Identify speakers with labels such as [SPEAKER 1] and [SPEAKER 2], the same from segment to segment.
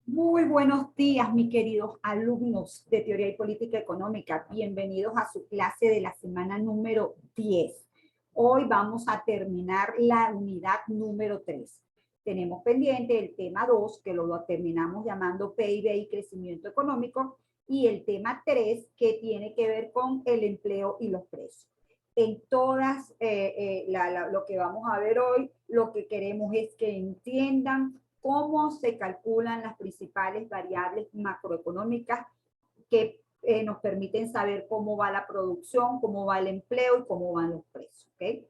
[SPEAKER 1] Muy buenos días, mis queridos alumnos de Teoría y Política Económica. Bienvenidos a su clase de la semana número 10. Hoy vamos a terminar la unidad número 3. Tenemos pendiente el tema 2, que lo terminamos llamando PIB y crecimiento económico, y el tema 3, que tiene que ver con el empleo y los precios. En todas lo que vamos a ver hoy, lo que queremos es que entiendan cómo se calculan las principales variables macroeconómicas que nos permiten saber cómo va la producción, cómo va el empleo y cómo van los precios. ¿Okay?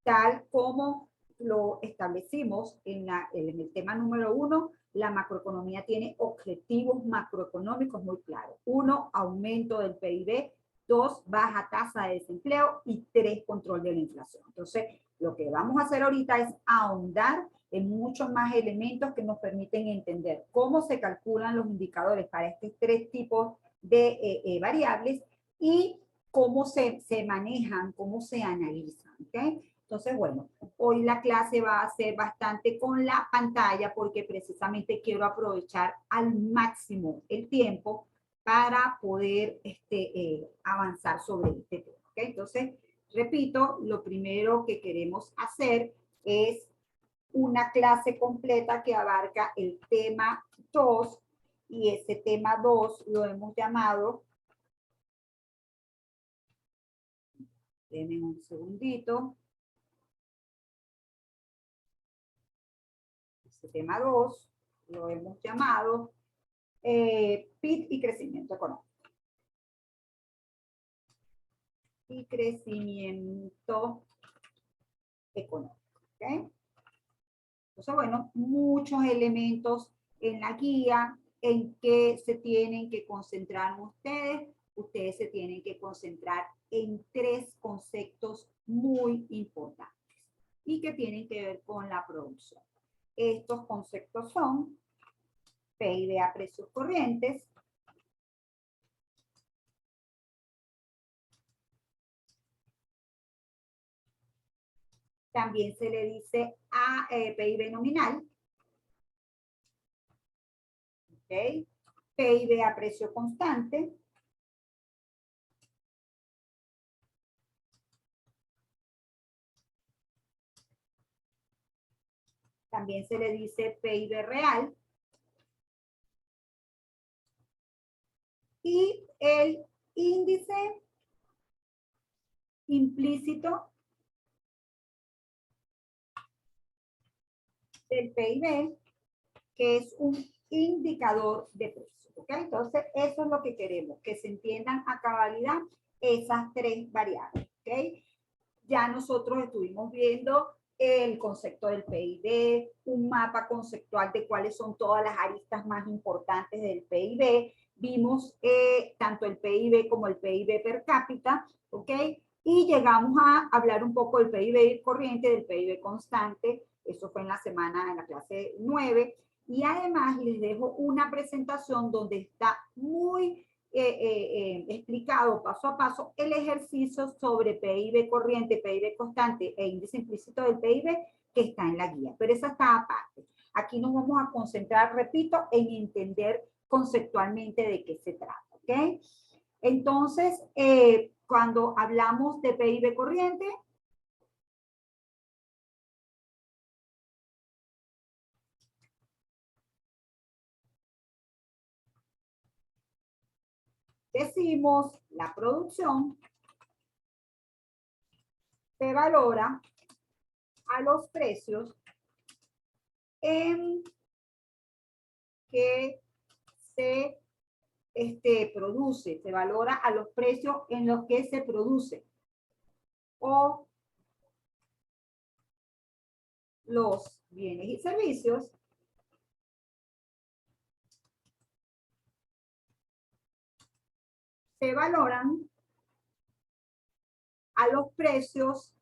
[SPEAKER 1] Tal como lo establecimos en el tema número 1, la macroeconomía tiene objetivos macroeconómicos muy claros. 1, aumento del PIB. 2, baja tasa de desempleo. Y 3, control de la inflación. Entonces, lo que vamos a hacer ahorita es ahondar en muchos más elementos que nos permiten entender cómo se calculan los indicadores para estos 3 tipos de variables y cómo se manejan, cómo se analizan. ¿Okay? Entonces, bueno, hoy la clase va a ser bastante con la pantalla porque precisamente quiero aprovechar al máximo el tiempo para poder avanzar sobre este tema. ¿Okay? Entonces, repito, lo primero que queremos hacer es una clase completa que abarca el tema 2 y ese tema 2 lo hemos llamado, denme un segundito, ese tema 2 lo hemos llamado PIB y crecimiento económico. Y crecimiento económico. ¿Okay? Entonces, bueno, muchos elementos en la guía en que se tienen que concentrar ustedes. Ustedes se tienen que concentrar en 3 conceptos muy importantes y que tienen que ver con la producción. Estos conceptos son PIB a precios corrientes, también se le dice a PIB nominal, ¿okay? PIB a precio constante, también se le dice PIB real, y el índice implícito del PIB, que es un indicador de precio. ¿Okay? Entonces, eso es lo que queremos, que se entiendan a cabalidad esas 3 variables. ¿Okay? Ya nosotros estuvimos viendo el concepto del PIB, un mapa conceptual de cuáles son todas las aristas más importantes del PIB. Vimos tanto el PIB como el PIB per cápita, ¿ok? Y llegamos a hablar un poco del PIB corriente, del PIB constante. Eso fue en la clase 9. Y además les dejo una presentación donde está muy explicado paso a paso el ejercicio sobre PIB corriente, PIB constante e índice implícito del PIB que está en la guía, pero esa está aparte. Aquí nos vamos a concentrar, repito, en entender conceptualmente de qué se trata, ¿ok? Entonces, cuando hablamos de PIB corriente, decimos la producción se valora a los precios en que se produce, se valora a los precios en los que se produce o los bienes y servicios se valoran a los precios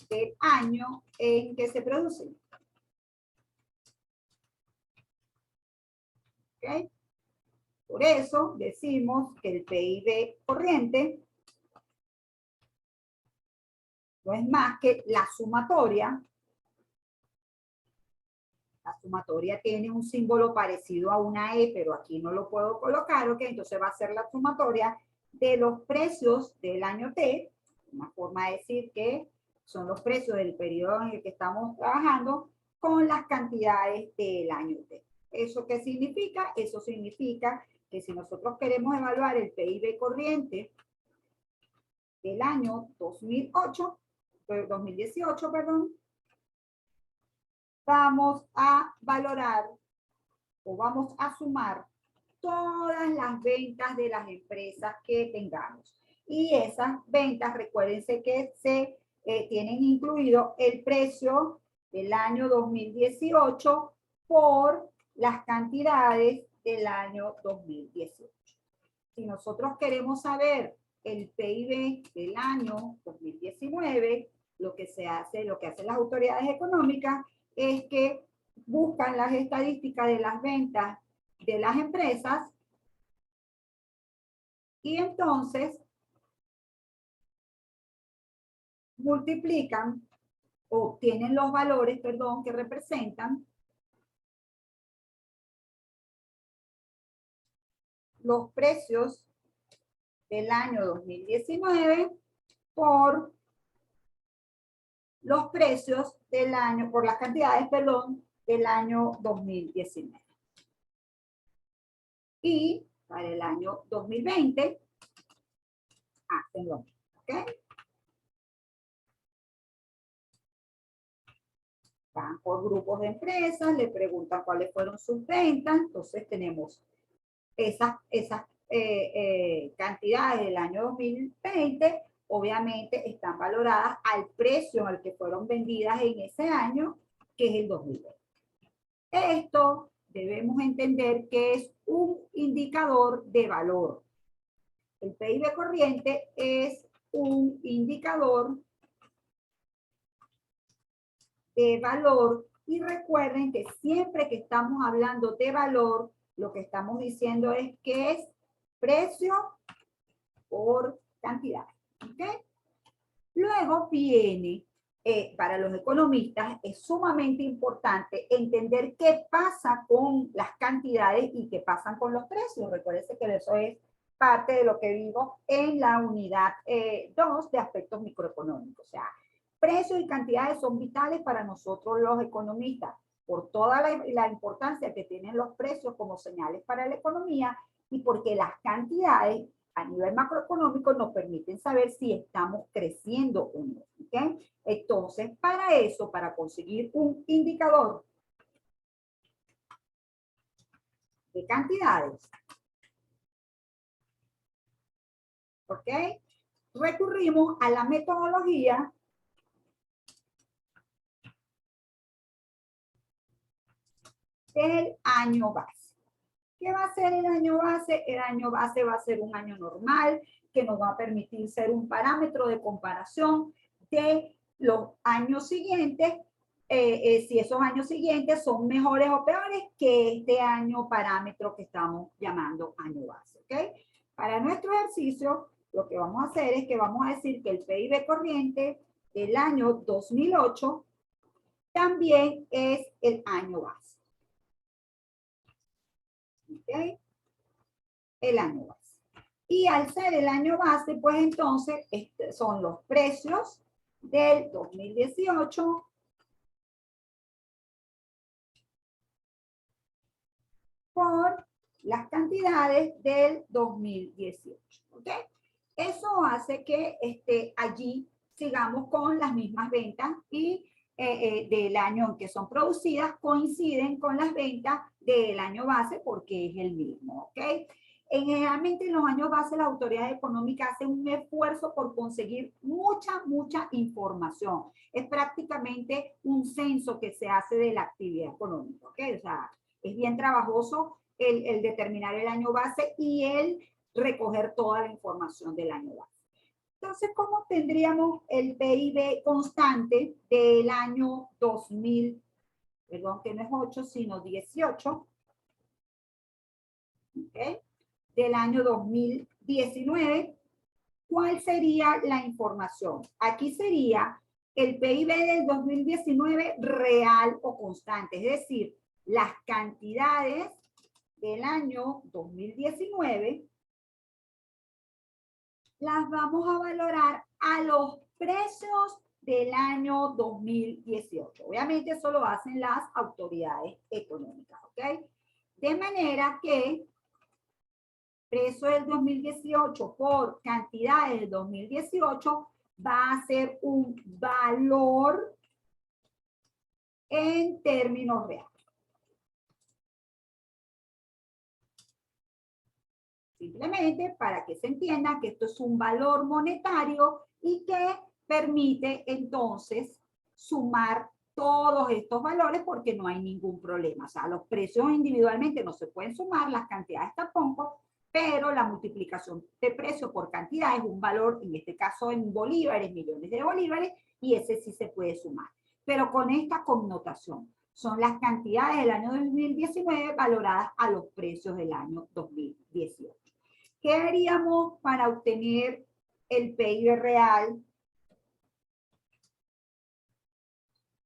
[SPEAKER 1] del año en que se producen. ¿Okay? Por eso decimos que el PIB corriente no es más que la sumatoria La sumatoria tiene un símbolo parecido a una E, pero aquí no lo puedo colocar, ¿ok? Entonces va a ser la sumatoria de los precios del año T, una forma de decir que son los precios del periodo en el que estamos trabajando, con las cantidades del año T. ¿Eso qué significa? Eso significa que si nosotros queremos evaluar el PIB corriente del año 2018, perdón, vamos a valorar o vamos a sumar todas las ventas de las empresas que tengamos. Y esas ventas, recuérdense que se tienen incluido el precio del año 2018 por las cantidades del año 2018. Si nosotros queremos saber el PIB del año 2019, lo que hacen las autoridades económicas es que buscan las estadísticas de las ventas de las empresas y entonces multiplican o obtienen los valores, perdón, que representan los precios del año 2019 por los precios del año, por las cantidades, perdón, del año 2019. Y para el año 2020, hacen lo mismo, ¿ok? Van por grupos de empresas, le preguntan cuáles fueron sus ventas, entonces tenemos esas cantidades del año 2020, obviamente están valoradas al precio al que fueron vendidas en ese año, que es el 2020. Esto debemos entender que es un indicador de valor. El PIB corriente es un indicador de valor y recuerden que siempre que estamos hablando de valor, lo que estamos diciendo es que es precio por cantidad. ¿Okay? Luego viene, para los economistas, es sumamente importante entender qué pasa con las cantidades y qué pasan con los precios. Recuérdense que eso es parte de lo que vimos en la unidad 2 de aspectos microeconómicos. O sea, precios y cantidades son vitales para nosotros los economistas por toda la importancia que tienen los precios como señales para la economía y porque las cantidades a nivel macroeconómico nos permiten saber si estamos creciendo o no. ¿Okay? Entonces, para eso, para conseguir un indicador de cantidades, ¿ok? Recurrimos a la metodología del año base. ¿Qué va a ser el año base? El año base va a ser un año normal que nos va a permitir ser un parámetro de comparación de los años siguientes, si esos años siguientes son mejores o peores que este año parámetro que estamos llamando año base. ¿Okay? Para nuestro ejercicio, lo que vamos a hacer es que vamos a decir que el PIB corriente del año 2008 también es el año base. ¿Okay? El año base. Y al ser el año base, pues entonces son los precios del 2018 por las cantidades del 2018. ¿Ok? Eso hace que allí sigamos con las mismas ventas y del año en que son producidas coinciden con las ventas del año base porque es el mismo. ¿Ok? Generalmente en los años base las autoridades económicas hacen un esfuerzo por conseguir mucha información. Es prácticamente un censo que se hace de la actividad económica. ¿Ok? O sea, es bien trabajoso el determinar el año base y el recoger toda la información del año base. Entonces, ¿cómo tendríamos el PIB constante del año 2000? Perdón, que no es 8, sino 18. ¿Okay? Del año 2019. ¿Cuál sería la información? Aquí sería el PIB del 2019 real o constante, es decir, las cantidades del año 2019 las vamos a valorar a los precios del año 2018. Obviamente eso lo hacen las autoridades económicas, ¿ok? De manera que precio del 2018 por cantidades del 2018 va a ser un valor en términos reales. Simplemente para que se entienda que esto es un valor monetario y que permite entonces sumar todos estos valores porque no hay ningún problema. O sea, los precios individualmente no se pueden sumar, las cantidades tampoco, pero la multiplicación de precio por cantidad es un valor, en este caso en bolívares, millones de bolívares, y ese sí se puede sumar. Pero con esta connotación, son las cantidades del año 2019 valoradas a los precios del año 2018. ¿Qué haríamos para obtener el PIB real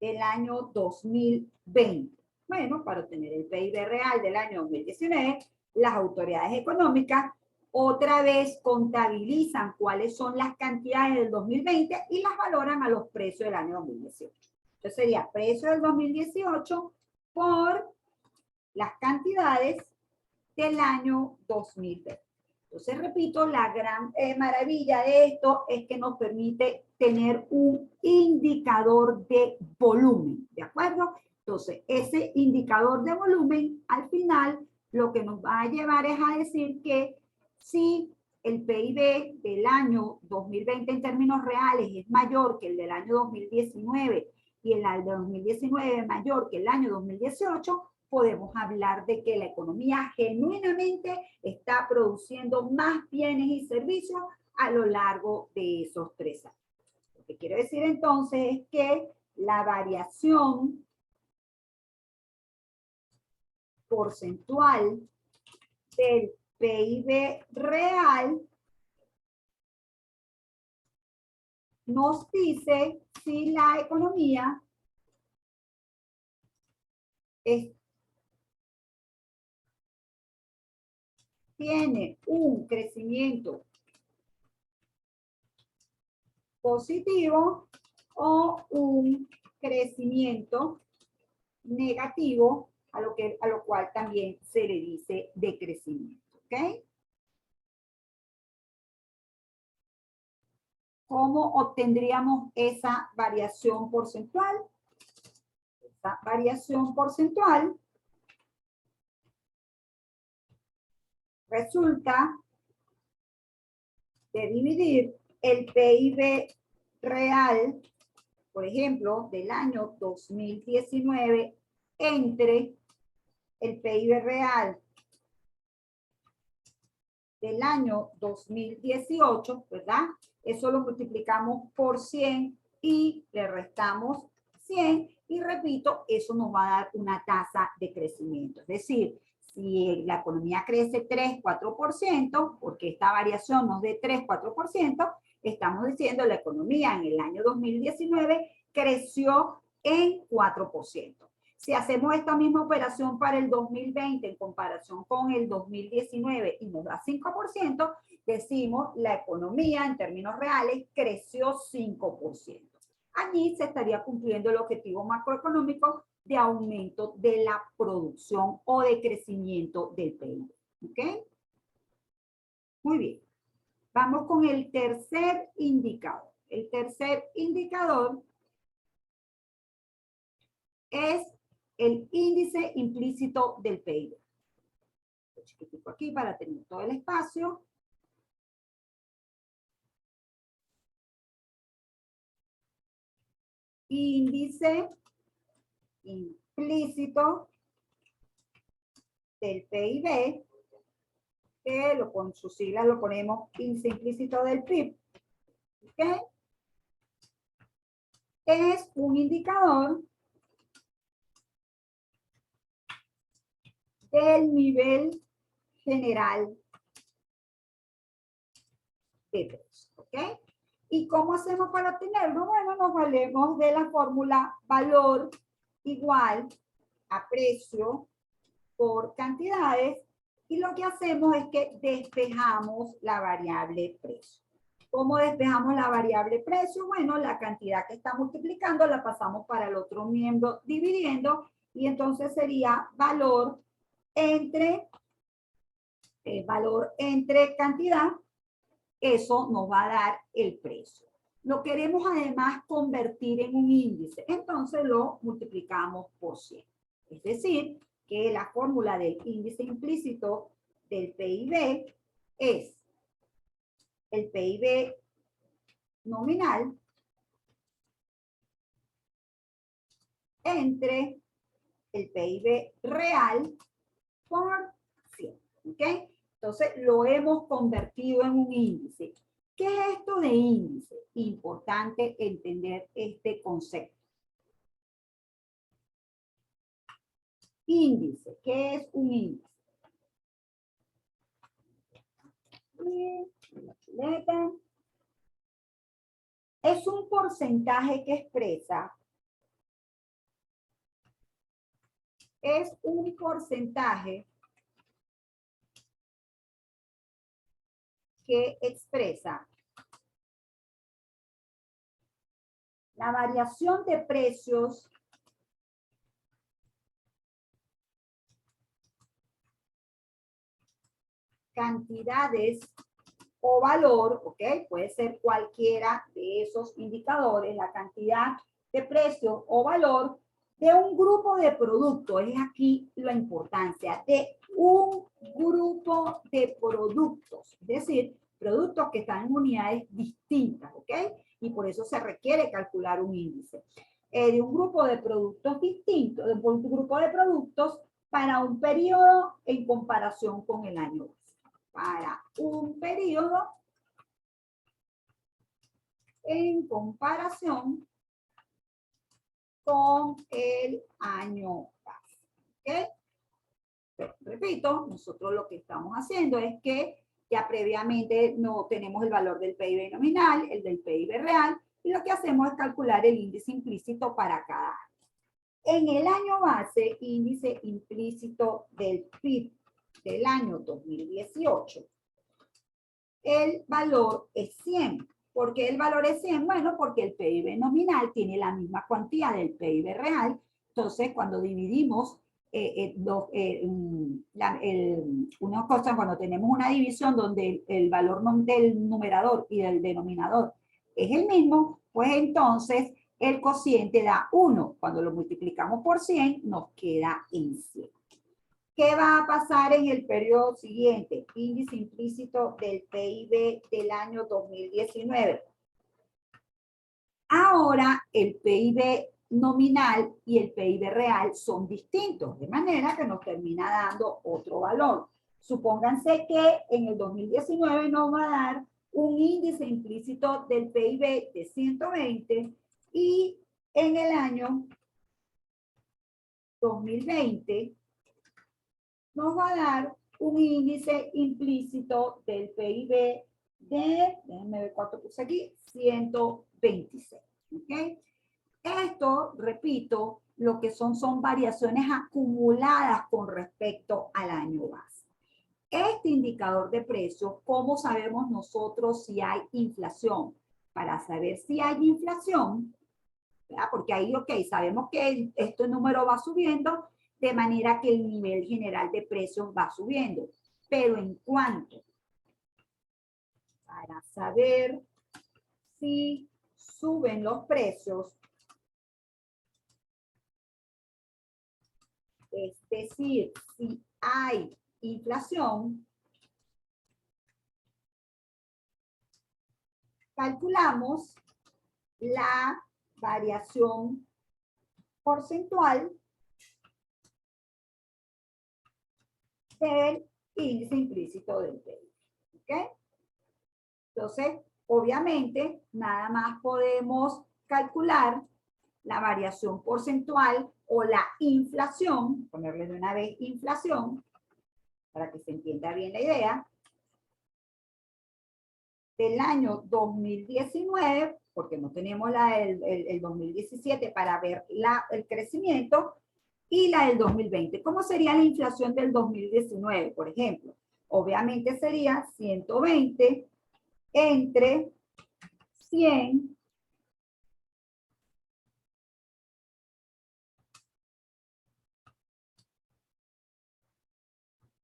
[SPEAKER 1] del año 2020? Bueno, para obtener el PIB real del año 2019, las autoridades económicas otra vez contabilizan cuáles son las cantidades del 2020 y las valoran a los precios del año 2018. Entonces sería precio del 2018 por las cantidades del año 2020. Entonces, repito, la gran maravilla de esto es que nos permite tener un indicador de volumen, ¿de acuerdo? Entonces, ese indicador de volumen, al final, lo que nos va a llevar es a decir que si el PIB del año 2020 en términos reales es mayor que el del año 2019 y el del 2019 es mayor que el año 2018, podemos hablar de que la economía genuinamente está produciendo más bienes y servicios a lo largo de esos 3 años. Lo que quiero decir entonces es que la variación porcentual del PIB real nos dice si la economía tiene un crecimiento positivo o un crecimiento negativo, a lo cual también se le dice decrecimiento, ¿ok? ¿Cómo obtendríamos esa variación porcentual? Esa variación porcentual resulta de dividir el PIB real, por ejemplo, del año 2019 entre el PIB real del año 2018, ¿verdad? Eso lo multiplicamos por 100 y le restamos 100 y repito, eso nos va a dar una tasa de crecimiento. Es decir, si la economía crece 3-4%, porque esta variación nos dé 3-4%, estamos diciendo la economía en el año 2019 creció en 4%. Si hacemos esta misma operación para el 2020 en comparación con el 2019 y nos da 5%, decimos la economía en términos reales creció 5%. Allí se estaría cumpliendo el objetivo macroeconómico de aumento de la producción o de crecimiento del PIB. ¿Ok? Muy bien. Vamos con el tercer indicador. El tercer indicador es el índice implícito del PIB. Lo chiquitico aquí para tener todo el espacio. Índice implícito del PIB, que con sus siglas lo ponemos índice implícito del PIB. ¿Okay? Es un indicador del nivel general de precios. ¿Ok? ¿Y cómo hacemos para obtenerlo? Bueno, nos valemos de la fórmula valor igual a precio por cantidades, y lo que hacemos es que despejamos la variable precio. ¿Cómo despejamos la variable precio? Bueno, la cantidad que está multiplicando la pasamos para el otro miembro dividiendo, y entonces sería valor entre cantidad. Eso nos va a dar el precio. Lo queremos además convertir en un índice, entonces lo multiplicamos por 100. Es decir, que la fórmula del índice implícito del PIB es el PIB nominal entre el PIB real por 100. ¿Ok? Entonces lo hemos convertido en un índice. ¿Qué es esto de índice? Importante entender este concepto. Índice, ¿qué es un índice? Es un porcentaje que expresa, la variación de precios cantidades o valor, ¿ok? Puede ser cualquiera de esos indicadores, la cantidad de precio o valor de un grupo de productos. Es aquí la importancia de un grupo de productos, es decir, productos que están en unidades distintas, ¿ok? Y por eso se requiere calcular un índice. De un grupo de productos distintos, de un grupo de productos para un periodo en comparación con el año. Para un periodo en comparación con el año base. ¿Ok? Pero, repito, nosotros lo que estamos haciendo es que ya previamente no tenemos el valor del PIB nominal, el del PIB real, y lo que hacemos es calcular el índice implícito para cada año. En el año base, índice implícito del PIB del año 2018, el valor es 100. ¿Por qué el valor es 100? Bueno, porque el PIB nominal tiene la misma cuantía del PIB real. Entonces, cuando dividimos una cosa, cuando tenemos una división donde el valor del numerador y del denominador es el mismo, pues entonces el cociente da 1. Cuando lo multiplicamos por 100, nos queda en 100. ¿Qué va a pasar en el periodo siguiente? Índice implícito del PIB del año 2019. Ahora el PIB nominal y el PIB real son distintos, de manera que nos termina dando otro valor. Supónganse que en el 2019 nos va a dar un índice implícito del PIB de 120 y en el año 2020 nos va a dar un índice implícito del PIB de, déjenme ver cuánto puse aquí, 126. ¿Ok? Esto, repito, lo que son variaciones acumuladas con respecto al año base. Este indicador de precios, ¿cómo sabemos nosotros si hay inflación? Para saber si hay inflación, ¿verdad? Porque ahí, ok, sabemos que este número va subiendo, de manera que el nivel general de precios va subiendo. Pero ¿en cuánto? Para saber si suben los precios, es decir, si hay inflación, calculamos la variación porcentual del índice implícito del PIB. ¿Ok? Entonces, obviamente, nada más podemos calcular la variación porcentual o la inflación, ponerle de una vez inflación, para que se entienda bien la idea, del año 2019, porque no tenemos la el 2017 para ver el crecimiento, y la del 2020. ¿Cómo sería la inflación del 2019, por ejemplo? Obviamente sería 120 entre 100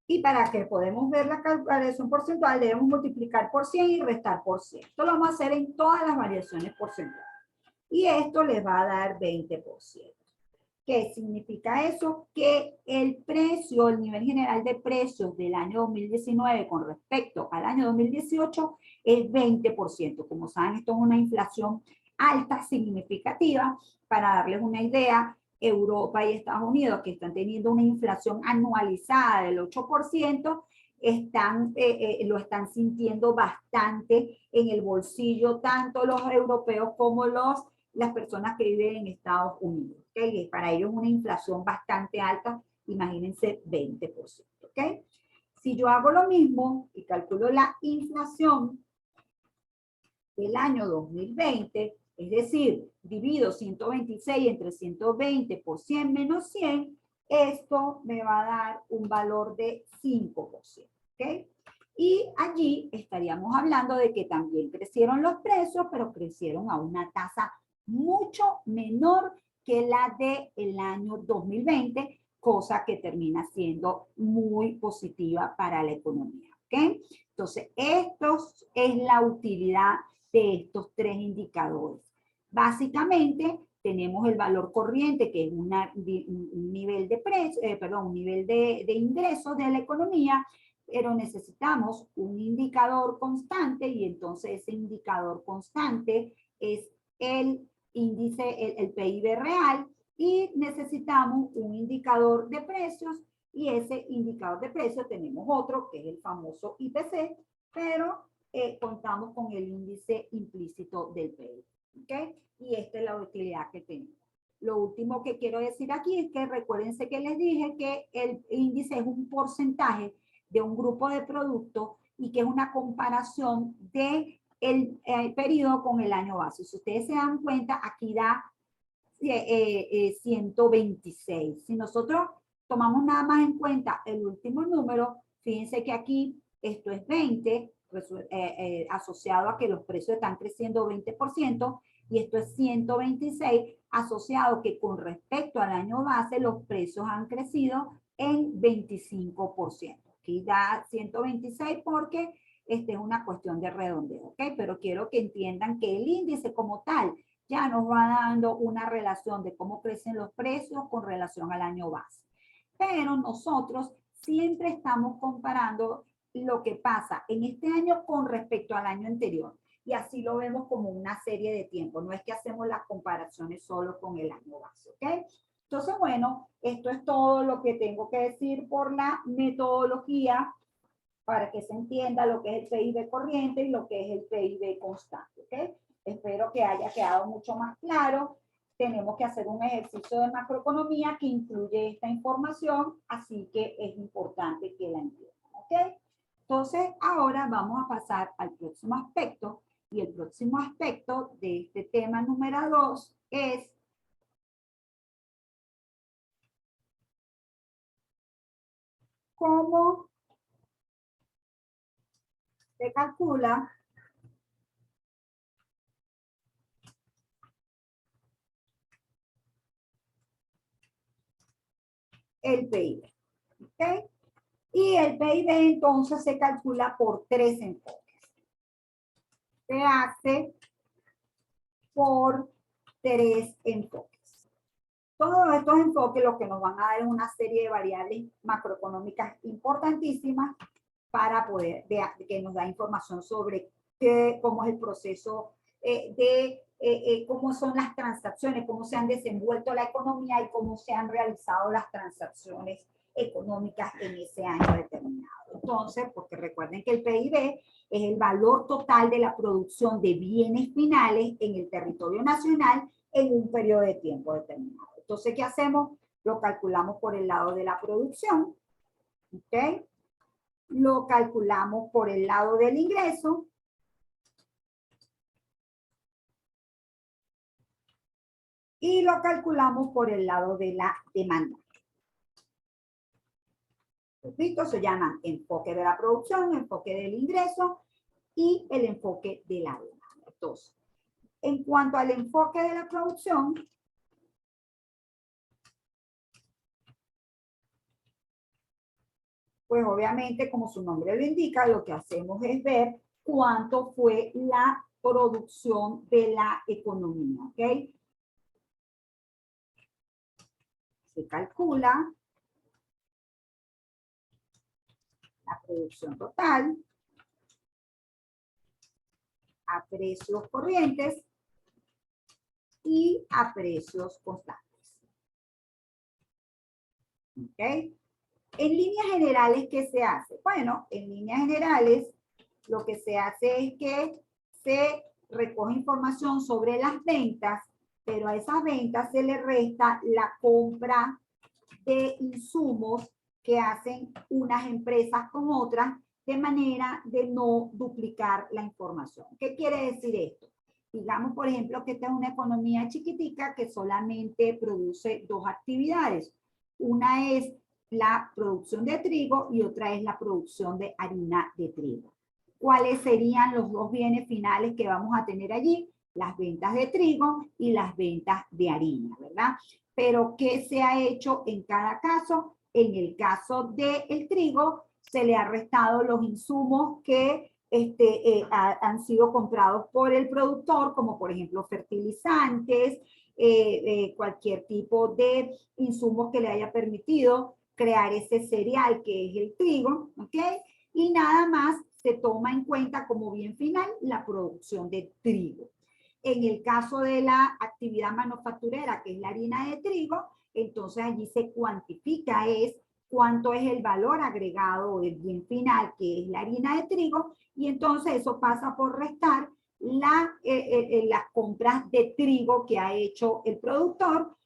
[SPEAKER 1] y para que podamos ver la variación porcentual debemos multiplicar por 100 y restar por 100. Esto lo vamos a hacer en todas las variaciones porcentuales. Y esto les va a dar 20%. ¿Qué significa eso? Que el precio, el nivel general de precios del año 2019 con respecto al año 2018 es 20%. Como saben, esto es una inflación alta, significativa. Para darles una idea, Europa y Estados Unidos, que están teniendo una inflación anualizada del 8%, lo están sintiendo bastante en el bolsillo, tanto los europeos como las personas que viven en Estados Unidos. ¿Okay? Para ellos una inflación bastante alta, imagínense 20%. ¿Okay? Si yo hago lo mismo y calculo la inflación del año 2020, es decir, divido 126 entre 120 por 100 menos 100, esto me va a dar un valor de 5%. ¿Okay? Y allí estaríamos hablando de que también crecieron los precios, pero crecieron a una tasa mucho menor que la del año 2020, cosa que termina siendo muy positiva para la economía. ¿Okay? Entonces, esto es la utilidad de estos tres indicadores. Básicamente, tenemos el valor corriente, que es un nivel de precio, un nivel de ingresos de la economía, pero necesitamos un indicador constante y entonces ese indicador constante es el índice, el PIB real, y necesitamos un indicador de precios y ese indicador de precios tenemos otro que es el famoso IPC, pero contamos con el índice implícito del PIB. ¿Okay? Y esta es la utilidad que tenemos. Lo último que quiero decir aquí es que recuérdense que les dije que el índice es un porcentaje de un grupo de productos y que es una comparación de el periodo con el año base. Si ustedes se dan cuenta, aquí da 126. Si nosotros tomamos nada más en cuenta el último número, fíjense que aquí esto es 20, asociado a que los precios están creciendo 20%, y esto es 126, asociado a que con respecto al año base los precios han crecido en 25%. Aquí da 126 porque esta es una cuestión de redondeo, ¿ok? Pero quiero que entiendan que el índice como tal ya nos va dando una relación de cómo crecen los precios con relación al año base. Pero nosotros siempre estamos comparando lo que pasa en este año con respecto al año anterior. Y así lo vemos como una serie de tiempo. No es que hacemos las comparaciones solo con el año base, ¿ok? Entonces, bueno, esto es todo lo que tengo que decir por la metodología para que se entienda lo que es el PIB corriente y lo que es el PIB constante, ¿ok? Espero que haya quedado mucho más claro. Tenemos que hacer un ejercicio de macroeconomía que incluye esta información, así que es importante que la entiendan, ¿ok? Entonces, ahora vamos a pasar al próximo aspecto, y el próximo aspecto de este tema número 2 es cómo se calcula el PIB, ¿ok? Y el PIB entonces se calcula por tres enfoques. Se hace por tres enfoques. Todos estos enfoques lo que nos van a dar es una serie de variables macroeconómicas importantísimas para poder, que nos da información sobre cómo es el proceso cómo son las transacciones, cómo se han desenvuelto la economía y cómo se han realizado las transacciones económicas en ese año determinado. Entonces, porque recuerden que el PIB es el valor total de la producción de bienes finales en el territorio nacional en un periodo de tiempo determinado. Entonces, ¿qué hacemos? Lo calculamos por el lado de la producción, ¿ok? Lo calculamos por el lado del ingreso y lo calculamos por el lado de la demanda. Repito, se llama enfoque de la producción, enfoque del ingreso y el enfoque de la demanda. Entonces, en cuanto al enfoque de la producción, pues obviamente, como su nombre lo indica, lo que hacemos es ver cuánto fue la producción de la economía, ¿ok? Se calcula la producción total a precios corrientes y a precios constantes. ¿Ok? En líneas generales, ¿qué se hace? Bueno, en líneas generales, lo que se hace es que se recoge información sobre las ventas, pero a esas ventas se le resta la compra de insumos que hacen unas empresas con otras de manera de no duplicar la información. ¿Qué quiere decir esto? Digamos, por ejemplo, que esta es una economía chiquitica que solamente produce dos actividades. Una es la producción de trigo y otra es la producción de harina de trigo. ¿Cuáles serían los dos bienes finales que vamos a tener allí? Las ventas de trigo y las ventas de harina, ¿verdad? Pero ¿qué se ha hecho en cada caso? En el caso del trigo, se le ha restado los insumos que han sido comprados por el productor, como por ejemplo fertilizantes, cualquier tipo de insumos que le haya permitido crear ese cereal que es el trigo, ¿ok? Y nada más se toma en cuenta como bien final la producción de trigo. En el caso de la actividad manufacturera, que es la harina de trigo, entonces allí se cuantifica cuánto es el valor agregado del bien final, que es la harina de trigo, y entonces eso pasa por restar las compras de trigo que ha hecho el productor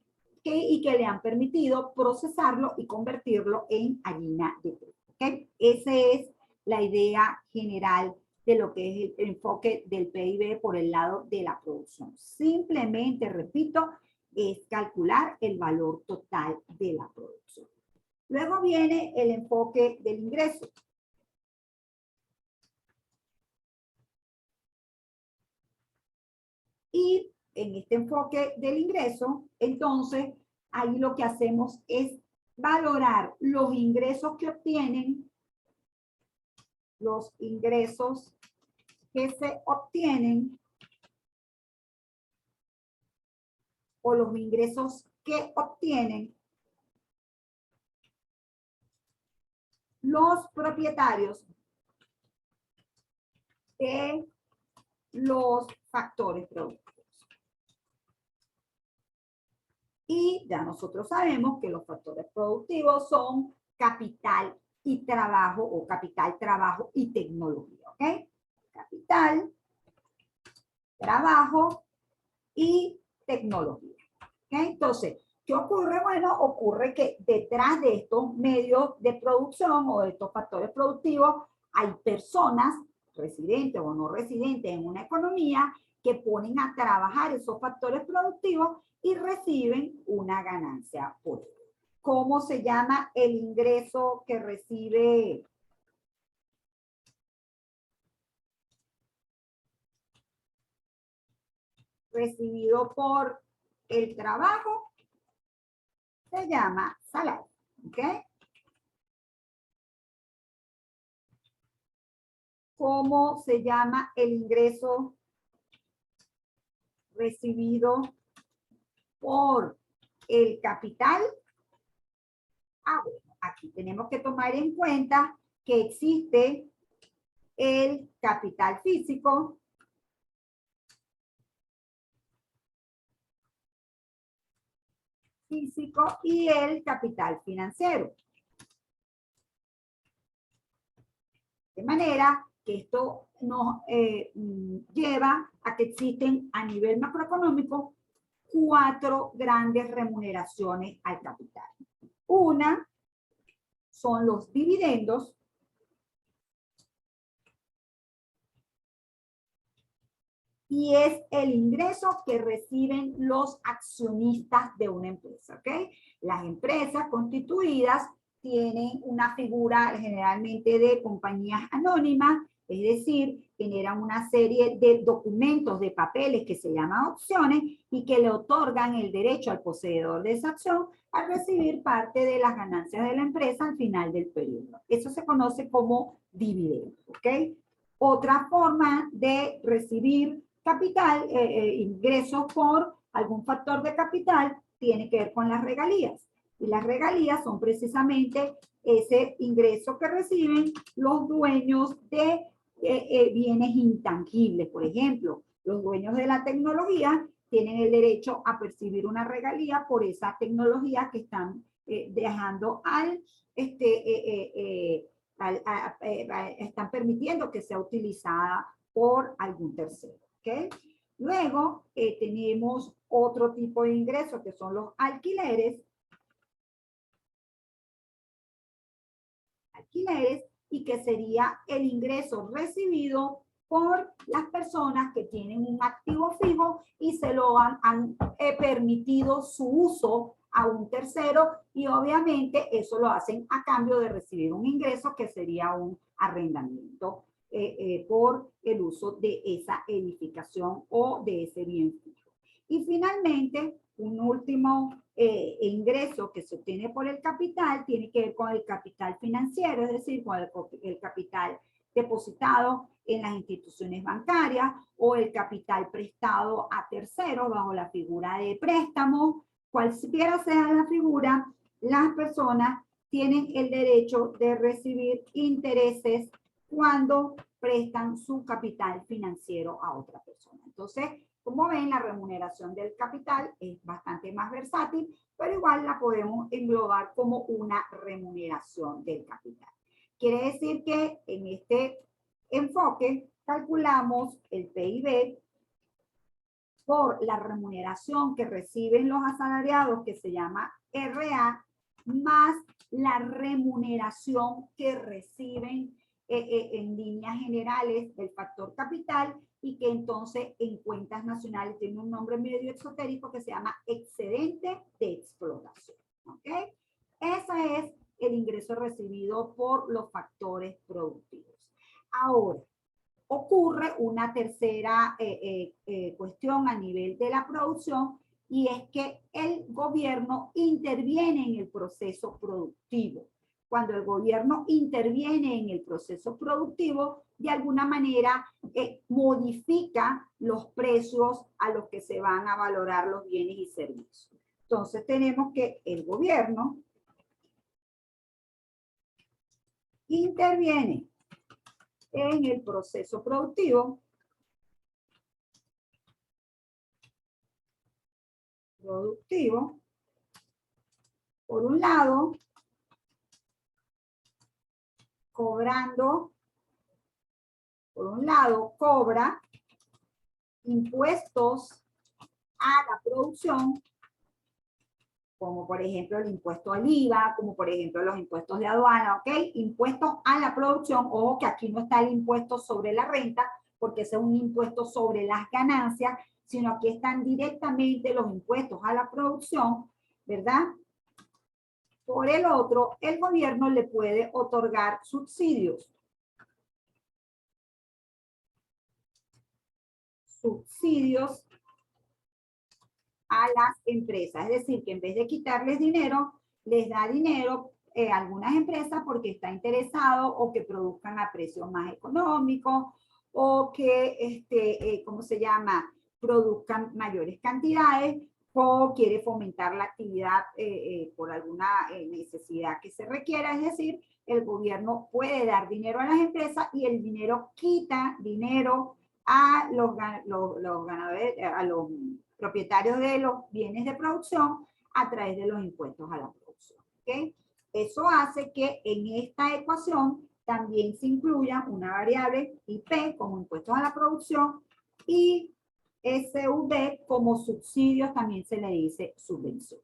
[SPEAKER 1] y que le han permitido procesarlo y convertirlo en harina de trigo. ¿Okay? Esa es la idea general de lo que es el enfoque del PIB por el lado de la producción. Simplemente, repito, es calcular el valor total de la producción. Luego viene el enfoque del ingreso. Y en este enfoque del ingreso, entonces, ahí lo que hacemos es valorar los ingresos que obtienen, los ingresos que se obtienen o los ingresos que obtienen los propietarios de los factores productivos. Y ya nosotros sabemos que los factores productivos son capital y trabajo, o capital, trabajo y tecnología, ¿ok? Capital, trabajo y tecnología. ¿Ok? Entonces, ¿qué ocurre? Bueno, ocurre que detrás de estos medios de producción o de estos factores productivos hay personas, residentes o no residentes en una economía, que ponen a trabajar esos factores productivos y reciben una ganancia por ello. ¿Cómo se llama el ingreso que recibe recibido por el trabajo? Se llama salario, ¿ok? ¿Cómo se llama el ingreso recibido por el capital? Bueno, aquí tenemos que tomar en cuenta que existe el capital físico y el capital financiero. De manera que esto nos lleva a que existen a nivel macroeconómico 4 grandes remuneraciones al capital. Una son los dividendos, y es el ingreso que reciben los accionistas de una empresa, ¿ok? Las empresas constituidas tienen una figura generalmente de compañías anónimas, es decir, generan una serie de documentos, de papeles que se llaman opciones y que le otorgan el derecho al poseedor de esa acción a recibir parte de las ganancias de la empresa al final del periodo. Eso se conoce como dividendo, ¿ok? Otra forma de recibir capital, ingresos por algún factor de capital, tiene que ver con las regalías. Y las regalías son precisamente ese ingreso que reciben los dueños de bienes intangibles. Por ejemplo, los dueños de la tecnología tienen el derecho a percibir una regalía por esa tecnología que están dejando están permitiendo que sea utilizada por algún tercero. ¿Okay? Luego tenemos otro tipo de ingresos que son los alquileres. Y que sería el ingreso recibido por las personas que tienen un activo fijo y se lo han permitido su uso a un tercero y obviamente eso lo hacen a cambio de recibir un ingreso que sería un arrendamiento por el uso de esa edificación o de ese bien fijo. Y finalmente, un último ingreso que se obtiene por el capital tiene que ver con el capital financiero, es decir, con el capital depositado en las instituciones bancarias o el capital prestado a terceros bajo la figura de préstamo. Cualquiera sea la figura, las personas tienen el derecho de recibir intereses cuando prestan su capital financiero a otra persona. Entonces, como ven, la remuneración del capital es bastante más versátil, pero igual la podemos englobar como una remuneración del capital. Quiere decir que en este enfoque calculamos el PIB por la remuneración que reciben los asalariados, que se llama RA, más la remuneración que reciben en líneas generales del factor capital y que entonces en cuentas nacionales tiene un nombre medio exotérico que se llama excedente de explotación. ¿Ok? Ese es el ingreso recibido por los factores productivos. Ahora, ocurre una tercera cuestión a nivel de la producción y es que el gobierno interviene en el proceso productivo. Cuando el gobierno interviene en el proceso productivo, de alguna manera modifica los precios a los que se van a valorar los bienes y servicios. Entonces tenemos que el gobierno interviene en el proceso productivo por un lado, cobra impuestos a la producción, como por ejemplo el impuesto al IVA, como por ejemplo los impuestos de aduana, ¿ok? Impuestos a la producción, ojo que aquí no está el impuesto sobre la renta, porque ese es un impuesto sobre las ganancias, sino que están directamente los impuestos a la producción, ¿verdad? Por el otro, el gobierno le puede otorgar subsidios. Subsidios a las empresas. Es decir, que en vez de quitarles dinero, les da dinero a algunas empresas porque está interesado o que produzcan a precios más económicos o que, ¿cómo se llama? Produzcan mayores cantidades o quiere fomentar la actividad por alguna necesidad que se requiera. Es decir, el gobierno puede dar dinero a las empresas y el dinero quita dinero a los ganadores, a los propietarios de los bienes de producción a través de los impuestos a la producción. ¿Okay? Eso hace que en esta ecuación también se incluya una variable IP como impuestos a la producción y SV como subsidios, también se le dice subvención.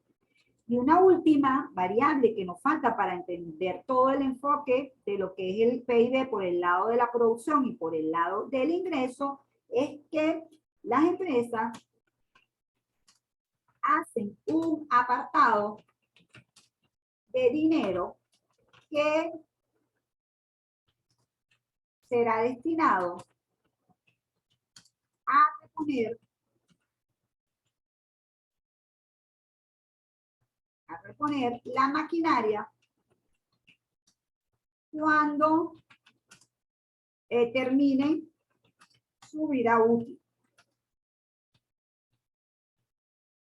[SPEAKER 1] Y una última variable que nos falta para entender todo el enfoque de lo que es el PIB por el lado de la producción y por el lado del ingreso es que las empresas hacen un apartado de dinero que será destinado a reponer la maquinaria cuando termine su vida útil.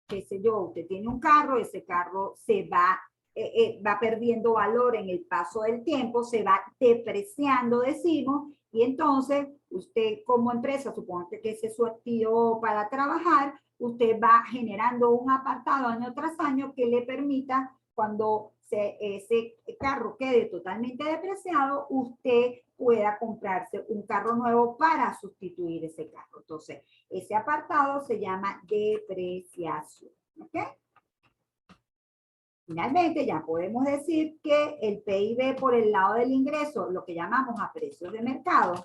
[SPEAKER 1] Qué sé yo, usted tiene un carro, ese carro se va perdiendo valor en el paso del tiempo, se va depreciando, decimos, y entonces usted como empresa, suponte que ese es su activo para trabajar, usted va generando un apartado año tras año que le permita, cuando ese carro quede totalmente depreciado, usted pueda comprarse un carro nuevo para sustituir ese carro. Entonces, ese apartado se llama depreciación. ¿Ok? Finalmente, ya podemos decir que el PIB por el lado del ingreso, lo que llamamos a precios de mercado,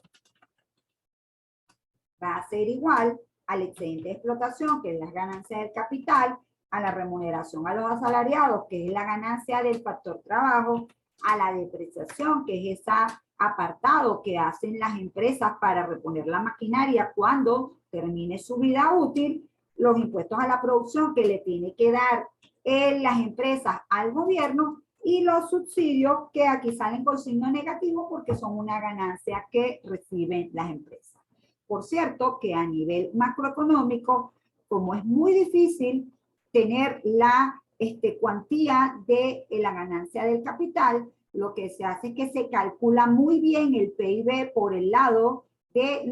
[SPEAKER 1] va a ser igual al excedente de explotación, que es las ganancias del capital, a la remuneración a los asalariados, que es la ganancia del factor trabajo, a la depreciación, que es ese apartado que hacen las empresas para reponer la maquinaria cuando termine su vida útil, los impuestos a la producción que le tiene que dar las empresas al gobierno y los subsidios que aquí salen con signo negativo porque son una ganancia que reciben las empresas. Por cierto, que a nivel macroeconómico, como es muy difícil tener la cuantía de la ganancia del capital, lo que se hace es que se calcula muy bien el PIB por el lado de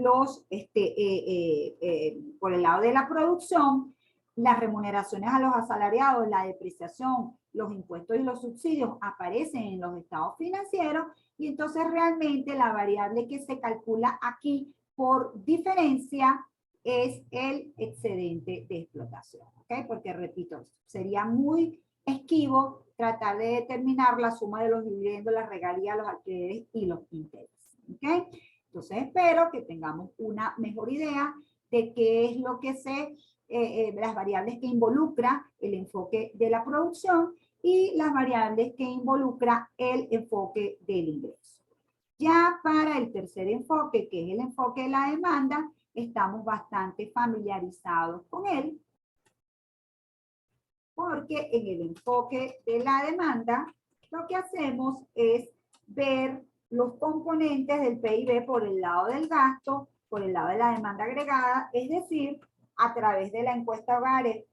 [SPEAKER 1] por el lado de la producción, las remuneraciones a los asalariados, la depreciación, los impuestos y los subsidios aparecen en los estados financieros y entonces realmente la variable que se calcula aquí por diferencia es el excedente de explotación, ¿ok? Porque repito, sería muy esquivo tratar de determinar la suma de los dividendos, las regalías, los alquileres y los intereses, ¿ok? Entonces espero que tengamos una mejor idea de qué es lo que las variables que involucra el enfoque de la producción y las variables que involucra el enfoque del ingreso. Ya para el tercer enfoque, que es el enfoque de la demanda, estamos bastante familiarizados con él, porque en el enfoque de la demanda, lo que hacemos es ver los componentes del PIB por el lado del gasto, por el lado de la demanda agregada, es decir, a través de la encuesta hogares,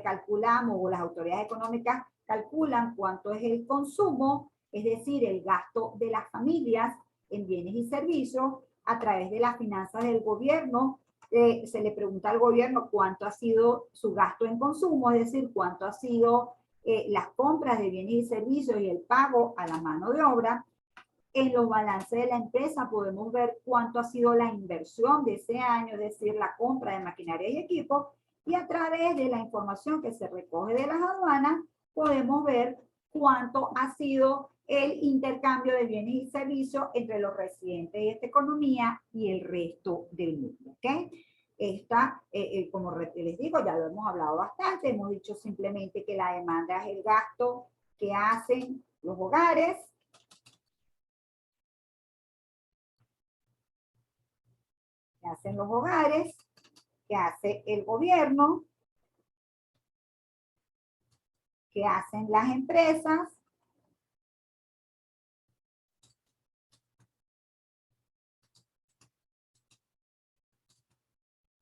[SPEAKER 1] calculamos, o las autoridades económicas calculan cuánto es el consumo, es decir, el gasto de las familias en bienes y servicios, a través de las finanzas del gobierno, se le pregunta al gobierno cuánto ha sido su gasto en consumo, es decir, cuánto ha sido las compras de bienes y servicios y el pago a la mano de obra. En los balances de la empresa podemos ver cuánto ha sido la inversión de ese año, es decir, la compra de maquinaria y equipo, y a través de la información que se recoge de las aduanas, podemos ver cuánto ha sido el intercambio de bienes y servicios entre los residentes de esta economía y el resto del mundo, ¿ok? Como les digo, ya lo hemos hablado bastante, hemos dicho simplemente que la demanda es el gasto que hacen los hogares, que hacen los hogares, que hace el gobierno, que hacen las empresas,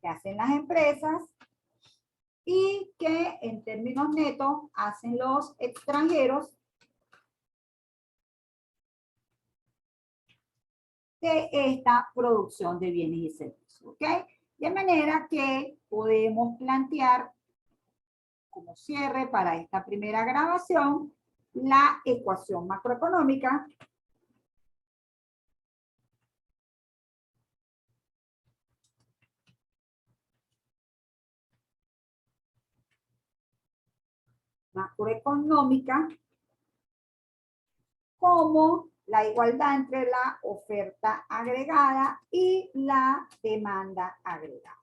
[SPEAKER 1] que hacen las empresas y que en términos netos hacen los extranjeros de esta producción de bienes y servicios, ¿ok? De manera que podemos plantear como cierre para esta primera grabación la ecuación macroeconómica como la igualdad entre la oferta agregada y la demanda agregada.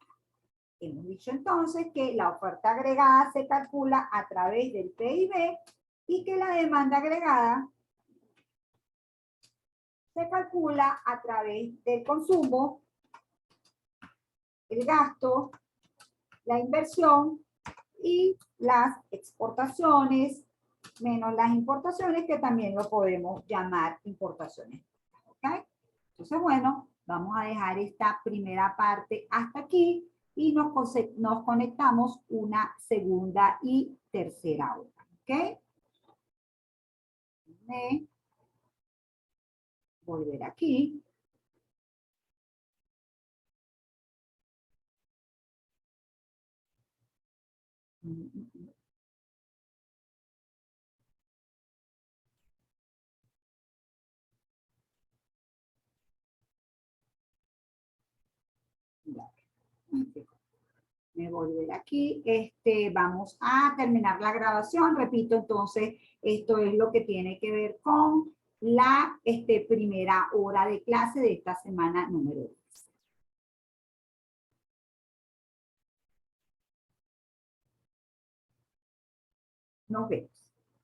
[SPEAKER 1] Hemos dicho entonces que la oferta agregada se calcula a través del PIB y que la demanda agregada se calcula a través del consumo, el gasto, la inversión y las exportaciones, menos las importaciones, que también lo podemos llamar importaciones. ¿Okay? Entonces, bueno, vamos a dejar esta primera parte hasta aquí y nos conectamos una segunda y tercera hora. ¿Ok? Volver aquí. Me volver aquí. Vamos a terminar la grabación. Repito, entonces, esto es lo que tiene que ver con la primera hora de clase de esta semana número 10. Nos vemos.